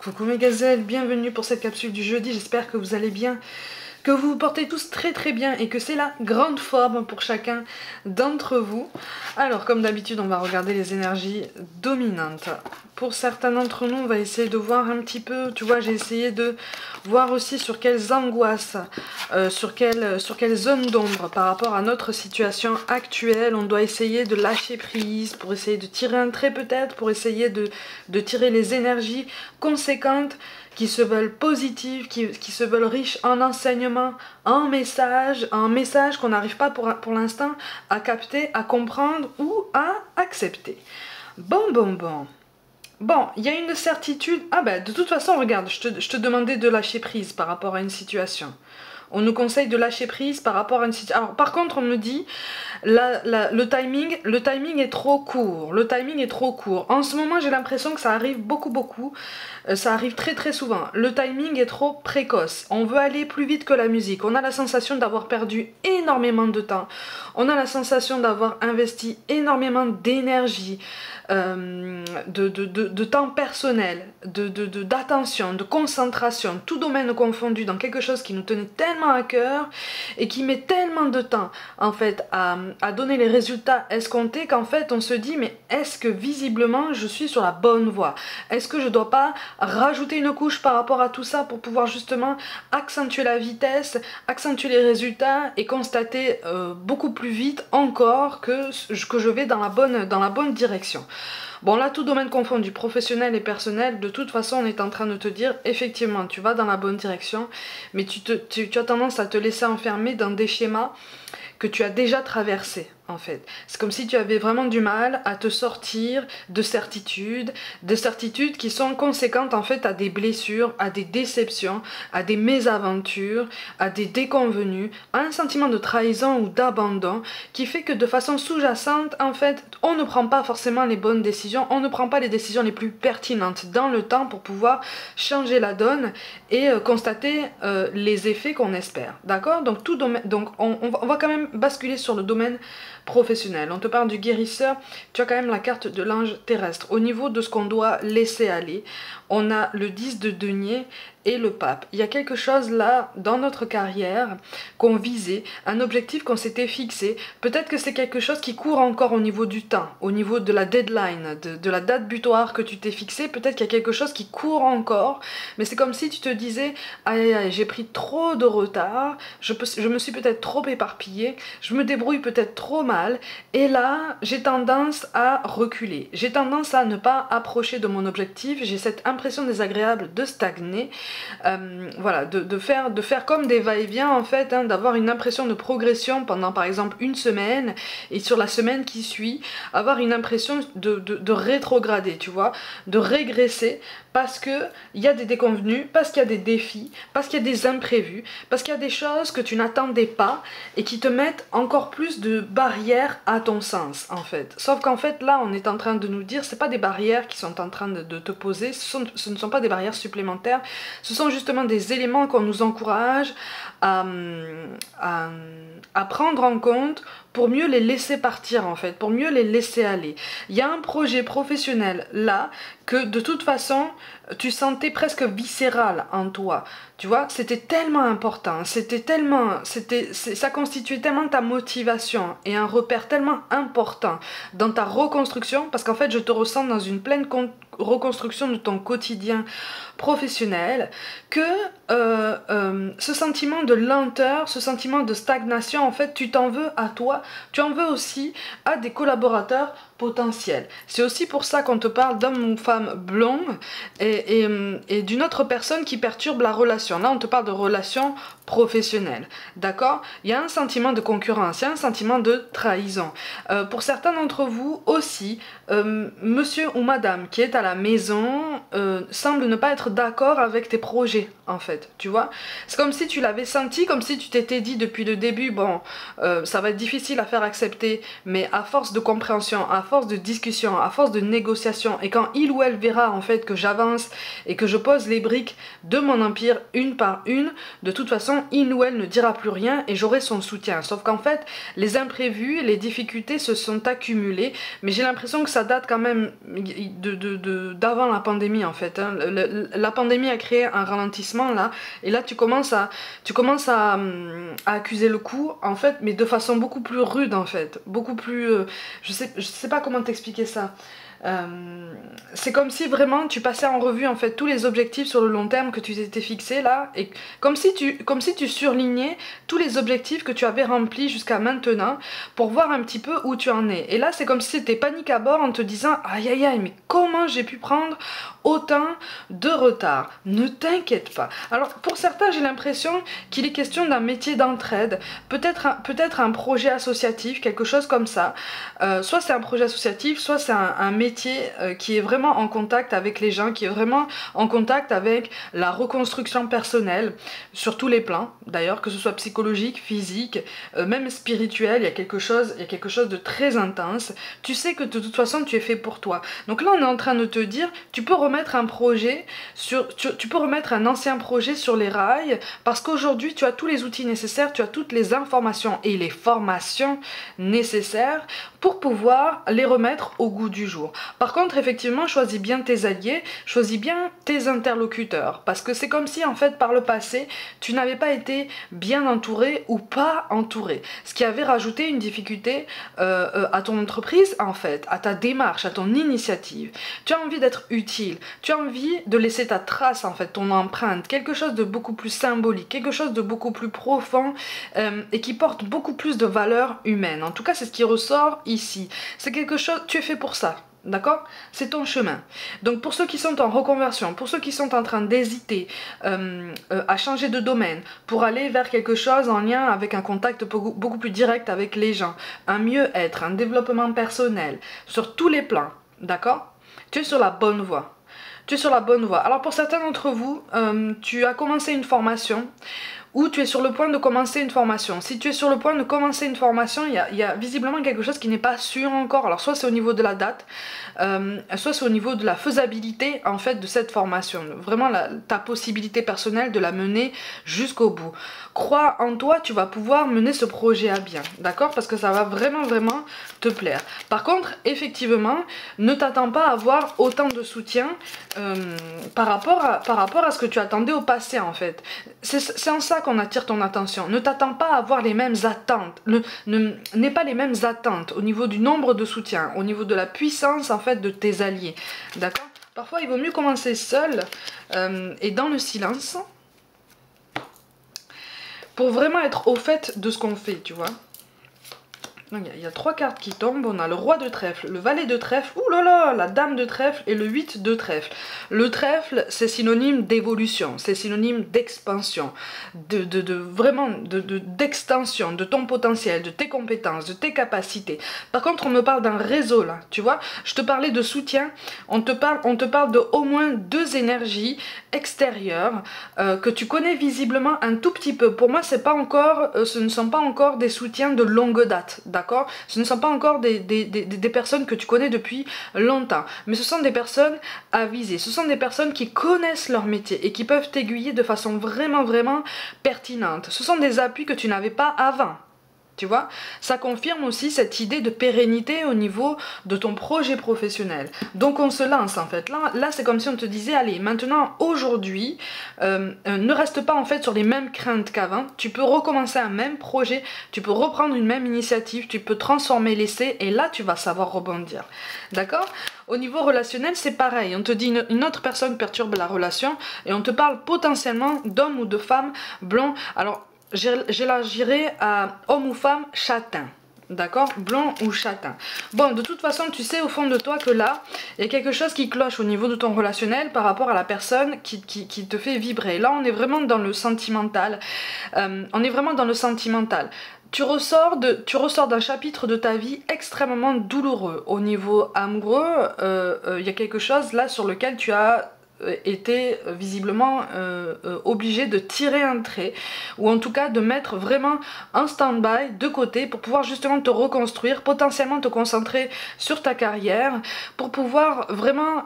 Coucou mes gazelles, bienvenue pour cette capsule du jeudi, j'espère que vous allez bien, que vous vous portez tous très très bien et que c'est la grande forme pour chacun d'entre vous. Alors comme d'habitude on va regarder les énergies dominantes. Pour certains d'entre nous on va essayer de voir un petit peu, tu vois j'ai essayé de voir aussi sur quelles angoisses, sur quelles zones d'ombre par rapport à notre situation actuelle on doit essayer de lâcher prise, pour essayer de tirer un trait peut-être, pour essayer de tirer les énergies conséquentes qui se veulent positives, qui se veulent riches en enseignements, en messages qu'on n'arrive pas pour l'instant à capter, à comprendre ou à accepter. Bon, il y a une certitude. Ah ben, de toute façon, regarde, je te demandais de lâcher prise par rapport à une situation. On nous conseille de lâcher prise par rapport à une situation. Alors, par contre, on me dit, le timing est trop court. Le timing est trop court. En ce moment, j'ai l'impression que ça arrive beaucoup. Ça arrive très très souvent. Le timing est trop précoce. On veut aller plus vite que la musique. On a la sensation d'avoir perdu énormément de temps. On a la sensation d'avoir investi énormément d'énergie, de temps personnel, d'attention, de concentration, tout domaine confondu dans quelque chose qui nous tenait tellement à cœur et qui met tellement de temps en fait à donner les résultats escomptés qu'en fait on se dit mais est-ce que visiblement je suis sur la bonne voie? Est-ce que je dois pas rajouter une couche par rapport à tout ça pour pouvoir justement accentuer la vitesse, accentuer les résultats et constater beaucoup plus vite encore que je vais dans la bonne direction. Bon là, tout domaine confondu, professionnel et personnel, de toute façon on est en train de te dire effectivement tu vas dans la bonne direction, mais tu as tendance à te laisser enfermer dans des schémas que tu as déjà traversés en fait. C'est comme si tu avais vraiment du mal à te sortir de certitudes qui sont conséquentes en fait à des blessures, à des déceptions, à des mésaventures, à des déconvenues, à un sentiment de trahison ou d'abandon qui fait que de façon sous-jacente en fait on ne prend pas forcément les bonnes décisions, on ne prend pas les décisions les plus pertinentes dans le temps pour pouvoir changer la donne et constater les effets qu'on espère, d'accord? Donc tout domaine, donc on va quand même basculer sur le domaine professionnel. On te parle du guérisseur, tu as quand même la carte de l'ange terrestre. Au niveau de ce qu'on doit laisser aller, on a le 10 de denier et le pape. Il y a quelque chose là dans notre carrière qu'on visait, un objectif qu'on s'était fixé. Peut-être que c'est quelque chose qui court encore au niveau du temps, au niveau de la deadline, de la date butoir que tu t'es fixé. Peut-être qu'il y a quelque chose qui court encore, mais c'est comme si tu te disais aïe, j'ai pris trop de retard, je me suis peut-être trop éparpillée, je me débrouille peut-être trop mal, et là j'ai tendance à reculer, j'ai tendance à ne pas approcher de mon objectif, j'ai cette impression désagréable de stagner. Voilà, de faire comme des va-et-vient en fait, hein, d'avoir une impression de progression pendant par exemple une semaine et sur la semaine qui suit avoir une impression de rétrograder, tu vois, de régresser parce que il y a des déconvenus, parce qu'il y a des défis, parce qu'il y a des imprévus, parce qu'il y a des choses que tu n'attendais pas et qui te mettent encore plus de barrières à ton sens en fait. Sauf qu'en fait là on est en train de nous dire c'est pas des barrières qui sont en train de te poser, ce ne sont pas des barrières supplémentaires, ce sont justement des éléments qu'on nous encourage à prendre en compte pour mieux les laisser partir en fait, pour mieux les laisser aller. Il y a un projet professionnel là que de toute façon tu sentais presque viscéral en toi, tu vois, c'était tellement important, ça constituait tellement ta motivation et un repère tellement important dans ta reconstruction, parce qu'en fait je te ressens dans une pleine reconstruction de ton quotidien professionnel, que ce sentiment de lenteur, ce sentiment de stagnation, en fait tu t'en veux à toi, tu en veux aussi à des collaborateurs potentiels. C'est aussi pour ça qu'on te parle d'homme ou femme blond et d'une autre personne qui perturbe la relation. Là on te parle de relation professionnelle, d'accord? Il y a un sentiment de concurrence, il y a un sentiment de trahison. Pour certains d'entre vous aussi, monsieur ou madame qui est à la maison semble ne pas être d'accord avec tes projets en fait, tu vois. C'est comme si tu l'avais senti, comme si tu t'étais dit depuis le début, bon, ça va être difficile à faire accepter, mais à force de compréhension, à force de discussion, à force de négociation, et quand il ou elle verra en fait que j'avance et que je pose les briques de mon empire une par une, de toute façon il ou elle ne dira plus rien et j'aurai son soutien. Sauf qu'en fait les imprévus, les difficultés se sont accumulées, mais j'ai l'impression que ça date quand même d'avant la pandémie en fait, hein. La pandémie a créé un ralentissement là, et là tu commences à accuser le coup en fait, mais de façon beaucoup plus rude en fait, beaucoup plus je sais pas comment t'expliquer ça. C'est comme si vraiment tu passais en revue en fait tous les objectifs sur le long terme que tu t'étais fixé là, et comme si tu surlignais tous les objectifs que tu avais remplis jusqu'à maintenant pour voir un petit peu où tu en es. Et là c'est comme si c'était panique à bord en te disant aïe aïe aïe, mais comment j'ai pu prendre autant de retard? Ne t'inquiète pas. Alors pour certains j'ai l'impression qu'il est question d'un métier d'entraide, peut-être un projet associatif, quelque chose comme ça. Soit c'est un projet associatif, soit c'est un métier qui est vraiment en contact avec les gens, qui est vraiment en contact avec la reconstruction personnelle sur tous les plans d'ailleurs, que ce soit psychologique, physique, même spirituel. Il y a quelque chose de très intense. Tu sais que de toute façon tu es fait pour toi. Donc là on est en train de te dire tu peux remettre un projet tu peux remettre un ancien projet sur les rails, parce qu'aujourd'hui tu as tous les outils nécessaires, tu as toutes les informations et les formations nécessaires pour pouvoir les remettre au goût du jour. Par contre effectivement choisis bien tes alliés, choisis bien tes interlocuteurs, parce que c'est comme si en fait par le passé tu n'avais pas été bien entouré ou pas entouré, ce qui avait rajouté une difficulté à ton entreprise en fait, à ta démarche, à ton initiative. Tu as envie d'être utile, tu as envie de laisser ta trace en fait, ton empreinte, quelque chose de beaucoup plus symbolique, quelque chose de beaucoup plus profond et qui porte beaucoup plus de valeur humaine. En tout cas c'est ce qui ressort ici, c'est quelque chose, tu es fait pour ça. D'accord? C'est ton chemin. Donc pour ceux qui sont en reconversion, pour ceux qui sont en train d'hésiter à changer de domaine, pour aller vers quelque chose en lien avec un contact beaucoup plus direct avec les gens, un mieux-être, un développement personnel, sur tous les plans, d'accord? Tu es sur la bonne voie. Tu es sur la bonne voie. Alors pour certains d'entre vous, tu as commencé une formation, ou tu es sur le point de commencer une formation. Si tu es sur le point de commencer une formation, il y a visiblement quelque chose qui n'est pas sûr encore. Alors soit c'est au niveau de la date, soit c'est au niveau de la faisabilité en fait de cette formation. Vraiment ta possibilité personnelle de la mener jusqu'au bout. Crois en toi, tu vas pouvoir mener ce projet à bien, d'accord? Parce que ça va vraiment te plaire. Par contre, effectivement, ne t'attends pas à avoir autant de soutien par rapport à ce que tu attendais au passé en fait. C'est en ça qu'on attire ton attention. Ne t'attends pas à avoir les mêmes attentes. N'aie pas les mêmes attentes au niveau du nombre de soutiens, au niveau de la puissance en fait de tes alliés. D'accord? Parfois il vaut mieux commencer seul et dans le silence pour vraiment être au fait de ce qu'on fait, tu vois. Il y a 3 cartes qui tombent, on a le roi de trèfle, le valet de trèfle, ouh là là, la dame de trèfle et le 8 de trèfle. Le trèfle, c'est synonyme d'évolution, c'est synonyme d'expansion, vraiment d'extension de ton potentiel, de tes compétences, de tes capacités. Par contre, on me parle d'un réseau là, tu vois, je te parlais de soutien, on te parle de au moins 2 énergies extérieures que tu connais visiblement un tout petit peu. Pour moi, c'est pas encore, ce ne sont pas encore des soutiens de longue date. D'accord? Ce ne sont pas encore des personnes que tu connais depuis longtemps, mais ce sont des personnes avisées, ce sont des personnes qui connaissent leur métier et qui peuvent t'aiguiller de façon vraiment pertinente. Ce sont des appuis que tu n'avais pas avant. Tu vois, ça confirme aussi cette idée de pérennité au niveau de ton projet professionnel. Donc on se lance en fait. Là c'est comme si on te disait, allez, maintenant, aujourd'hui, ne reste pas en fait sur les mêmes craintes qu'avant. Tu peux recommencer un même projet, tu peux reprendre une même initiative, tu peux transformer l'essai et là tu vas savoir rebondir. D'accord? Au niveau relationnel, c'est pareil. On te dit une autre personne perturbe la relation et on te parle potentiellement d'homme ou de femme blond. Alors, j'élargirai à homme ou femme châtain, d'accord, blond ou châtain. Bon, de toute façon, tu sais au fond de toi que là, il y a quelque chose qui cloche au niveau de ton relationnel par rapport à la personne qui te fait vibrer. Là, on est vraiment dans le sentimental. Tu ressors d'un chapitre de ta vie extrêmement douloureux. Au niveau amoureux, il y a quelque chose là sur lequel tu as été visiblement obligé de tirer un trait, ou en tout cas de mettre vraiment un stand-by de côté pour pouvoir justement te reconstruire, potentiellement te concentrer sur ta carrière, pour pouvoir vraiment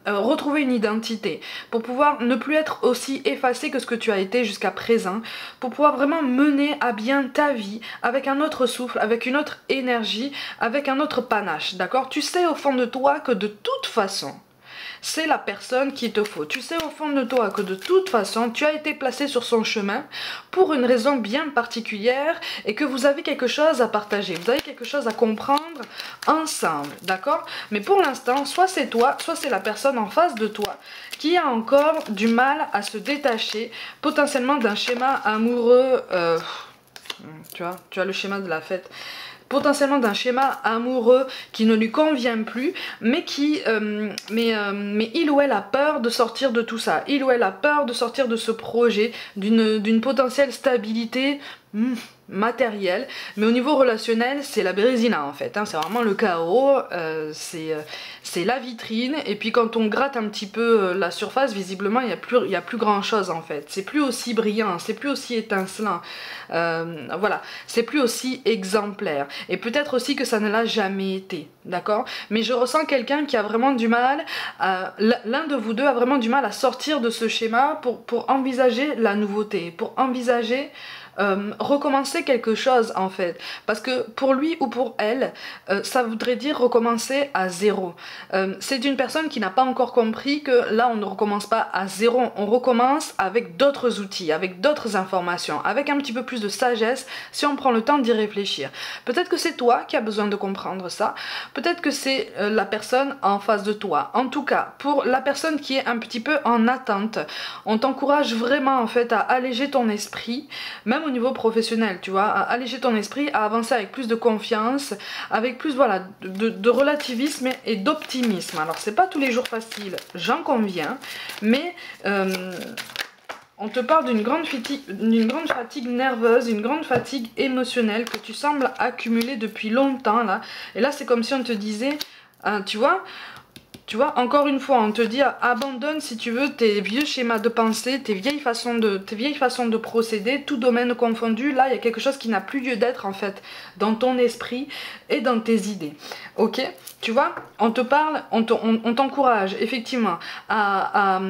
retrouver une identité, pour pouvoir ne plus être aussi effacé que ce que tu as été jusqu'à présent, pour pouvoir vraiment mener à bien ta vie avec un autre souffle, avec une autre énergie, avec un autre panache, d'accord? Tu sais au fond de toi que de toute façon, c'est la personne qu'il te faut. Tu sais au fond de toi que de toute façon, tu as été placé sur son chemin pour une raison bien particulière et que vous avez quelque chose à partager, vous avez quelque chose à comprendre ensemble, d'accord? Mais pour l'instant, soit c'est toi, soit c'est la personne en face de toi qui a encore du mal à se détacher potentiellement d'un schéma amoureux, tu vois, tu as le schéma de la fête, potentiellement d'un schéma amoureux qui ne lui convient plus, mais mais il ou elle a peur de sortir de tout ça, il ou elle a peur de sortir de ce projet, d'une potentielle stabilité matérielle, mais au niveau relationnel c'est la bérésina en fait, hein, c'est vraiment le chaos, c'est la vitrine, et puis quand on gratte un petit peu la surface, visiblement il y a plus grand chose en fait, c'est plus aussi brillant, c'est plus aussi étincelant, voilà, c'est plus aussi exemplaire, et peut-être aussi que ça ne l'a jamais été, d'accord? Mais je ressens quelqu'un qui a vraiment du mal, l'un de vous deux a vraiment du mal à sortir de ce schéma pour envisager la nouveauté, pour envisager recommencer quelque chose en fait, parce que pour lui ou pour elle ça voudrait dire recommencer à zéro. C'est une personne qui n'a pas encore compris que là on ne recommence pas à zéro, on recommence avec d'autres outils, avec d'autres informations, avec un petit peu plus de sagesse si on prend le temps d'y réfléchir. Peut-être que c'est toi qui as besoin de comprendre ça, peut-être que c'est la personne en face de toi. En tout cas, pour la personne qui est un petit peu en attente, on t'encourage vraiment en fait à alléger ton esprit, même au niveau professionnel, tu vois, à alléger ton esprit, à avancer avec plus de confiance, avec plus voilà de relativisme et d'optimisme. Alors c'est pas tous les jours facile, j'en conviens, mais on te parle d'une grande fatigue nerveuse, une grande fatigue émotionnelle que tu sembles accumuler depuis longtemps là, et là c'est comme si on te disait, tu vois, encore une fois, on te dit abandonne si tu veux tes vieux schémas de pensée, tes vieilles façons de procéder, tout domaine confondu. Là, il y a quelque chose qui n'a plus lieu d'être en fait dans ton esprit et dans tes idées. Ok? Tu vois, on te parle, on t'encourage effectivement à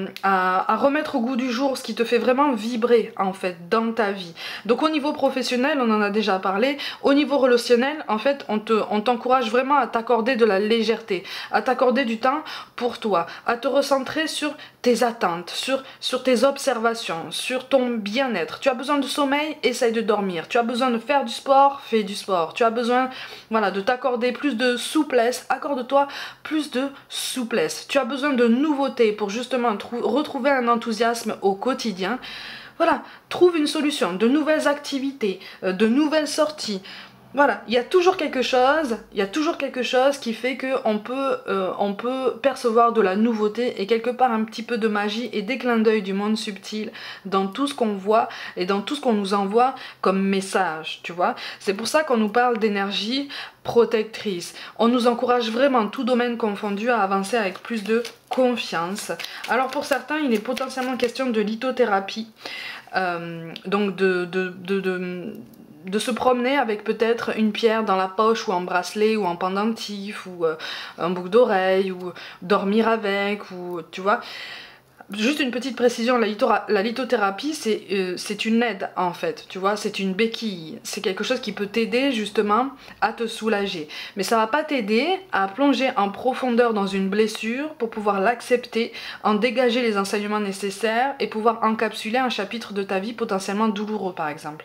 remettre au goût du jour ce qui te fait vraiment vibrer en fait dans ta vie. Donc au niveau professionnel, on en a déjà parlé. Au niveau relationnel, en fait, on t'encourage vraiment à t'accorder de la légèreté, à t'accorder du temps pour toi, à te recentrer sur tes attentes, sur tes observations, sur ton bien-être. Tu as besoin de sommeil, essaye de dormir. Tu as besoin de faire du sport, fais du sport. Tu as besoin, voilà, de t'accorder plus de souplesse, accorde-toi plus de souplesse. Tu as besoin de nouveautés pour justement retrouver un enthousiasme au quotidien. Voilà, trouve une solution, de nouvelles activités, de nouvelles sorties. Voilà, il y a toujours quelque chose qui fait qu'on peut percevoir de la nouveauté et quelque part un petit peu de magie et des clins d'œil du monde subtil dans tout ce qu'on voit et dans tout ce qu'on nous envoie comme message, tu vois. C'est pour ça qu'on nous parle d'énergie protectrice. On nous encourage vraiment, tout domaine confondu, à avancer avec plus de confiance. Alors pour certains, il est potentiellement question de lithothérapie, donc de se promener avec peut-être une pierre dans la poche ou en bracelet ou en pendentif ou un boucle d'oreille ou dormir avec, ou tu vois. Juste une petite précision, la lithothérapie c'est une aide en fait, tu vois, c'est une béquille, c'est quelque chose qui peut t'aider justement à te soulager. Mais ça va pas t'aider à plonger en profondeur dans une blessure pour pouvoir l'accepter, en dégager les enseignements nécessaires et pouvoir encapsuler un chapitre de ta vie potentiellement douloureux par exemple.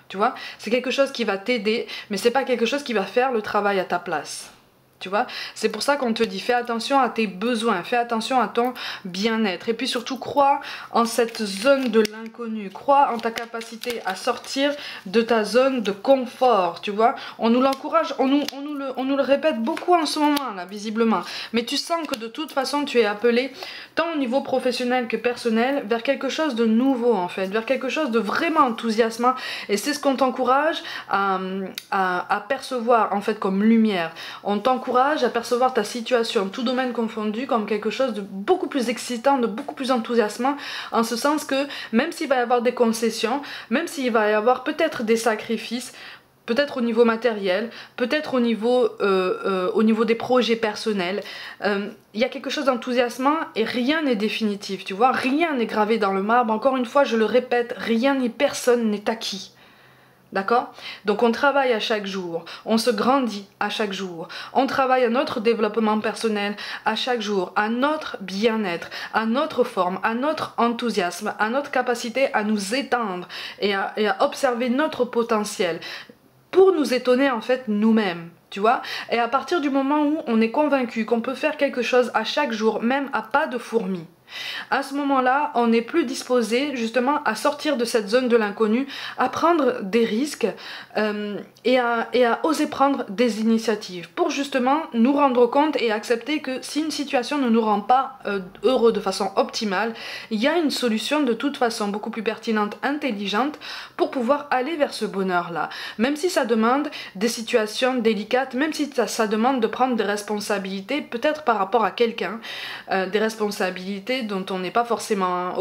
Tu vois, c'est quelque chose qui va t'aider, mais c'est pas quelque chose qui va faire le travail à ta place. Tu vois, c'est pour ça qu'on te dit fais attention à tes besoins, fais attention à ton bien-être, et puis surtout crois en cette zone de l'inconnu, crois en ta capacité à sortir de ta zone de confort, tu vois. On nous l'encourage, on nous le répète beaucoup en ce moment là, visiblement, mais tu sens que de toute façon tu es appelé, tant au niveau professionnel que personnel, vers quelque chose de nouveau en fait, vers quelque chose de vraiment enthousiasmant, et c'est ce qu'on t'encourage à percevoir en fait comme lumière. On t'encourage t'encourage à percevoir ta situation, tout domaine confondu, comme quelque chose de beaucoup plus excitant, de beaucoup plus enthousiasmant, en ce sens que même s'il va y avoir des concessions, même s'il va y avoir peut-être des sacrifices, peut-être au niveau matériel, peut-être au niveau des projets personnels. Il y a quelque chose d'enthousiasmant et rien n'est définitif, tu vois, rien n'est gravé dans le marbre. Encore une fois, je le répète, rien ni personne n'est acquis. D'accord? Donc on travaille à chaque jour, on se grandit à chaque jour, on travaille à notre développement personnel à chaque jour, à notre bien-être, à notre forme, à notre enthousiasme, à notre capacité à nous étendre et à observer notre potentiel, pour nous étonner en fait nous-mêmes, tu vois. Et à partir du moment où on est convaincu qu'on peut faire quelque chose à chaque jour, même à pas de fourmi, à ce moment-là, on n'est plus disposé justement à sortir de cette zone de l'inconnu, à prendre des risques et à oser prendre des initiatives pour justement nous rendre compte et accepter que si une situation ne nous rend pas heureux de façon optimale, il y a une solution de toute façon beaucoup plus pertinente, intelligente pour pouvoir aller vers ce bonheur-là. Même si ça demande des situations délicates, même si ça demande de prendre des responsabilités, peut-être par rapport à quelqu'un, des responsabilités dont on n'est pas forcément,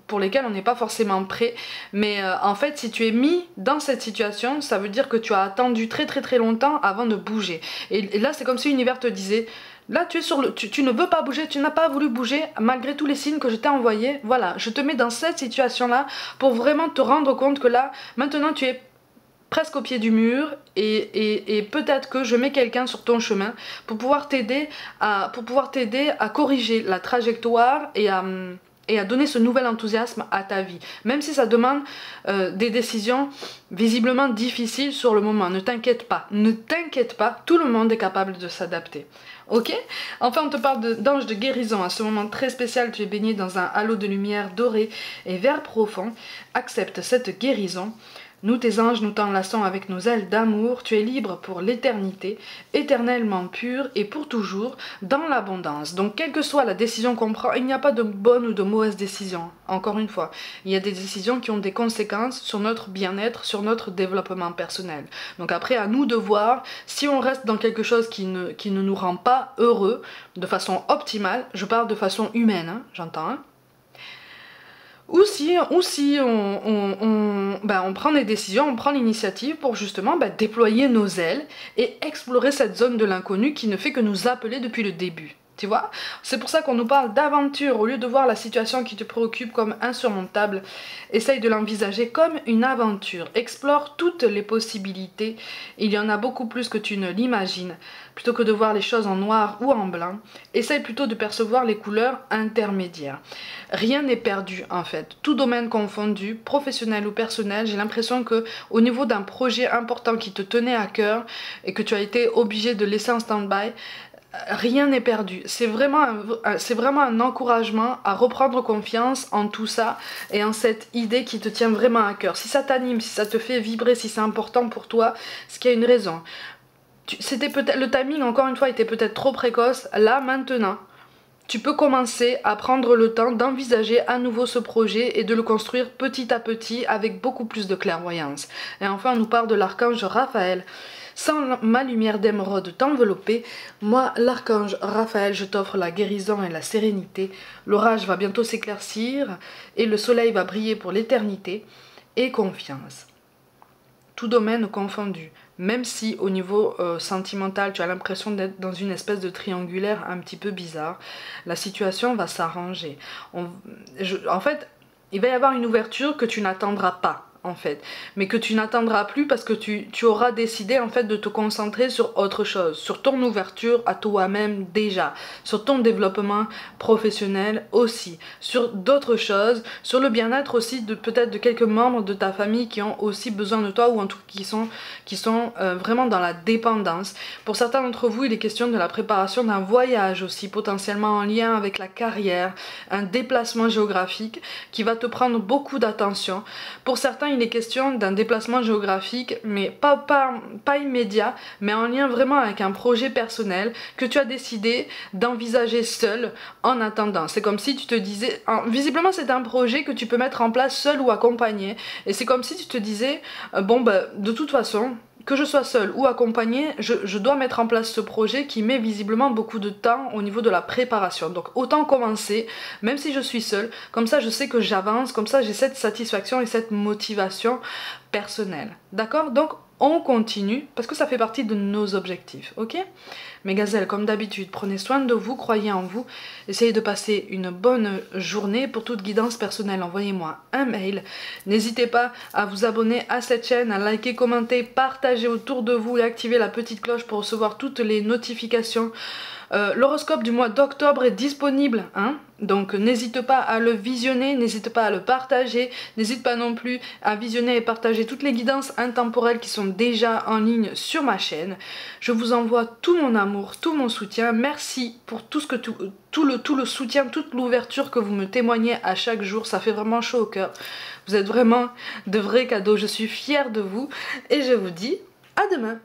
pour lesquelles on n'est pas forcément prêt, mais en fait si tu es mis dans cette situation, ça veut dire que tu as attendu très très très longtemps avant de bouger, et là c'est comme si l'univers te disait, là tu es sur tu ne veux pas bouger, tu n'as pas voulu bouger malgré tous les signes que je t'ai envoyés, voilà, je te mets dans cette situation là pour vraiment te rendre compte que là maintenant tu es presque au pied du mur et peut-être que je mets quelqu'un sur ton chemin pour pouvoir t'aider à corriger la trajectoire et à donner ce nouvel enthousiasme à ta vie, même si ça demande des décisions visiblement difficiles sur le moment. Ne t'inquiète pas, tout le monde est capable de s'adapter. Ok? Enfin, on te parle d'ange de guérison. À ce moment très spécial, tu es baigné dans un halo de lumière dorée et vert profond. Accepte cette guérison. Nous, tes anges, nous t'enlaçons avec nos ailes d'amour. Tu es libre pour l'éternité, éternellement pur et pour toujours, dans l'abondance. Donc, quelle que soit la décision qu'on prend, il n'y a pas de bonne ou de mauvaise décision. Encore une fois, il y a des décisions qui ont des conséquences sur notre bien-être, sur notre développement personnel. Donc après, à nous de voir si on reste dans quelque chose qui ne nous rend pas heureux, de façon optimale. Je parle de façon humaine, hein, j'entends, hein. Ou si on prend des décisions, on prend l'initiative pour justement déployer nos ailes et explorer cette zone de l'inconnu qui ne fait que nous appeler depuis le début. Tu vois? C'est pour ça qu'on nous parle d'aventure. Au lieu de voir la situation qui te préoccupe comme insurmontable, essaye de l'envisager comme une aventure. Explore toutes les possibilités. Il y en a beaucoup plus que tu ne l'imagines. Plutôt que de voir les choses en noir ou en blanc, essaye plutôt de percevoir les couleurs intermédiaires. Rien n'est perdu en fait. Tout domaine confondu, professionnel ou personnel, j'ai l'impression que au niveau d'un projet important qui te tenait à cœur et que tu as été obligé de laisser en stand-by, rien n'est perdu. C'est vraiment un encouragement à reprendre confiance en tout ça et en cette idée qui te tient vraiment à cœur. Si ça t'anime, si ça te fait vibrer, si c'est important pour toi, c'est qu'il y a une raison. Le timing, encore une fois, était peut-être trop précoce. Là, maintenant, tu peux commencer à prendre le temps d'envisager à nouveau ce projet et de le construire petit à petit avec beaucoup plus de clairvoyance. Et enfin, on nous parle de l'archange Raphaël. Sans ma lumière d'émeraude t'envelopper, moi, l'archange Raphaël, je t'offre la guérison et la sérénité. L'orage va bientôt s'éclaircir et le soleil va briller pour l'éternité. Et confiance. Tout domaine confondu. Même si au niveau sentimental tu as l'impression d'être dans une espèce de triangulaire un petit peu bizarre, la situation va s'arranger. En fait, il va y avoir une ouverture que tu n'attendras pas en fait, mais que tu n'attendras plus parce que tu auras décidé en fait de te concentrer sur autre chose, sur ton ouverture à toi-même déjà, sur ton développement professionnel aussi, sur d'autres choses, sur le bien-être aussi de peut-être de quelques membres de ta famille qui ont aussi besoin de toi ou en tout cas qui sont vraiment dans la dépendance. Pour certains d'entre vous, il est question de la préparation d'un voyage aussi potentiellement en lien avec la carrière, un déplacement géographique qui va te prendre beaucoup d'attention. Pour certains, il est question d'un déplacement géographique, mais pas immédiat, mais en lien vraiment avec un projet personnel que tu as décidé d'envisager seul en attendant. C'est comme si tu te disais, visiblement c'est un projet que tu peux mettre en place seul ou accompagné, et c'est comme si tu te disais, de toute façon, que je sois seule ou accompagnée, je dois mettre en place ce projet qui met visiblement beaucoup de temps au niveau de la préparation. Donc autant commencer, même si je suis seule, comme ça je sais que j'avance, comme ça j'ai cette satisfaction et cette motivation personnelle. D'accord? Donc on continue parce que ça fait partie de nos objectifs, ok? Mes gazelles, comme d'habitude, prenez soin de vous, croyez en vous, essayez de passer une bonne journée. Pour toute guidance personnelle, envoyez-moi un mail. N'hésitez pas à vous abonner à cette chaîne, à liker, commenter, partager autour de vous et activer la petite cloche pour recevoir toutes les notifications. L'horoscope du mois d'octobre est disponible, hein, donc n'hésite pas à le visionner, n'hésite pas à le partager, n'hésite pas non plus à visionner et partager toutes les guidances intemporelles qui sont déjà en ligne sur ma chaîne. Je vous envoie tout mon amour, tout mon soutien. Merci pour tout le soutien, toute l'ouverture que vous me témoignez à chaque jour, ça fait vraiment chaud au cœur. Vous êtes vraiment de vrais cadeaux, je suis fière de vous et je vous dis à demain.